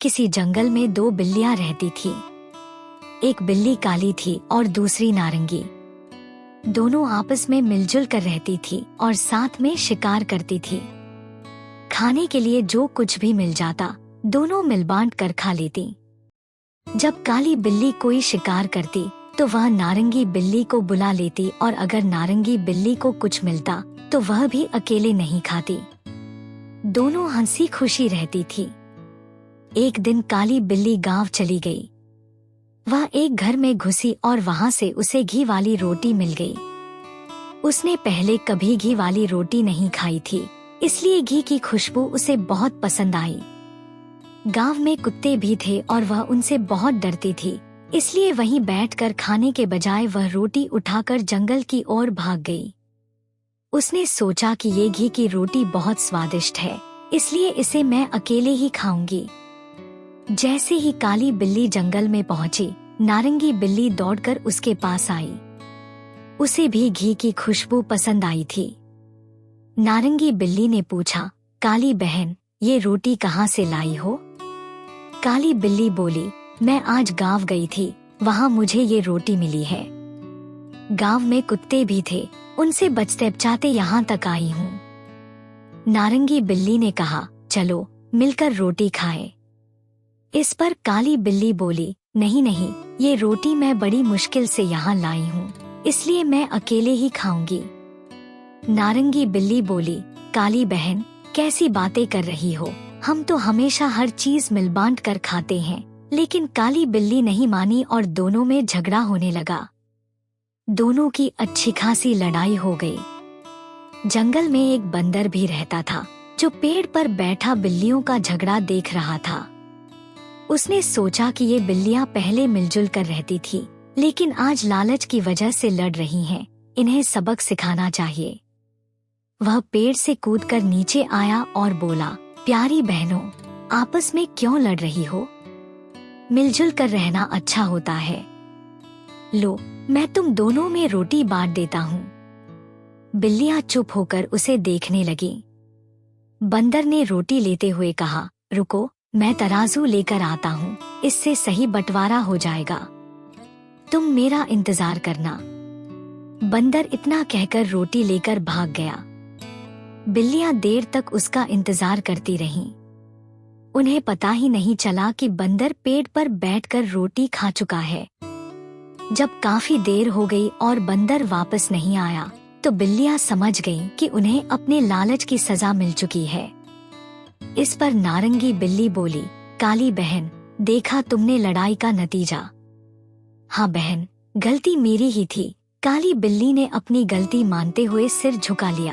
किसी जंगल में दो बिल्लियां रहती थी। एक बिल्ली काली थी और दूसरी नारंगी। दोनों आपस में मिलजुल कर रहती थी और साथ में शिकार करती थी। खाने के लिए जो कुछ भी मिल जाता दोनों मिल बांट कर खा लेती। जब काली बिल्ली कोई शिकार करती तो वह नारंगी बिल्ली को बुला लेती और अगर नारंगी बिल्ली को कुछ मिलता तो वह भी अकेले नहीं खाती। दोनों हंसी खुशी रहती थी। एक दिन काली बिल्ली गांव चली गई। वह एक घर में घुसी और वहां से उसे घी वाली रोटी मिल गई। उसने पहले कभी घी वाली रोटी नहीं खाई थी, इसलिए घी की खुशबू उसे बहुत पसंद आई। गांव में कुत्ते भी थे और वह उनसे बहुत डरती थी, इसलिए वहीं बैठकर खाने के बजाय वह रोटी उठाकर जंगल की ओर भाग गई। उसने सोचा कि ये घी की रोटी बहुत स्वादिष्ट है, इसलिए इसे मैं अकेले ही खाऊंगी। जैसे ही काली बिल्ली जंगल में पहुंची, नारंगी बिल्ली दौड़कर उसके पास आई। उसे भी घी की खुशबू पसंद आई थी। नारंगी बिल्ली ने पूछा, काली बहन, ये रोटी कहाँ से लाई हो? काली बिल्ली बोली, मैं आज गांव गई थी, वहाँ मुझे ये रोटी मिली है। गांव में कुत्ते भी थे, उनसे बचते बचाते यहाँ तक आई हूँ। नारंगी बिल्ली ने कहा, चलो मिलकर रोटी खाएं। इस पर काली बिल्ली बोली, नहीं नहीं, ये रोटी मैं बड़ी मुश्किल से यहाँ लाई हूँ, इसलिए मैं अकेले ही खाऊंगी। नारंगी बिल्ली बोली, काली बहन, कैसी बातें कर रही हो? हम तो हमेशा हर चीज मिल बांट कर खाते हैं। लेकिन काली बिल्ली नहीं मानी और दोनों में झगड़ा होने लगा। दोनों की अच्छी खासी लड़ाई हो गई। जंगल में एक बंदर भी रहता था, जो पेड़ पर बैठा बिल्लियों का झगड़ा देख रहा था। उसने सोचा कि ये बिल्लियां पहले मिलजुल कर रहती थी, लेकिन आज लालच की वजह से लड़ रही हैं, इन्हें सबक सिखाना चाहिए। वह पेड़ से कूदकर नीचे आया और बोला, प्यारी बहनों, आपस में क्यों लड़ रही हो? मिलजुल कर रहना अच्छा होता है। लो, मैं तुम दोनों में रोटी बांट देता हूँ। बिल्लियां चुप होकर उसे देखने लगी। बंदर ने रोटी लेते हुए कहा, रुको, मैं तराजू लेकर आता हूँ, इससे सही बंटवारा हो जाएगा। तुम मेरा इंतजार करना। बंदर इतना कहकर रोटी लेकर भाग गया। बिल्लियां देर तक उसका इंतजार करती रहीं। उन्हें पता ही नहीं चला कि बंदर पेड़ पर बैठकर रोटी खा चुका है। जब काफी देर हो गई और बंदर वापस नहीं आया, तो बिल्लियां समझ गईं कि उन्हें अपने लालच की सजा मिल चुकी है। इस पर नारंगी बिल्ली बोली, काली बहन, देखा तुमने लड़ाई का नतीजा? हाँ बहन, गलती मेरी ही थी। काली बिल्ली ने अपनी गलती मानते हुए सिर झुका लिया।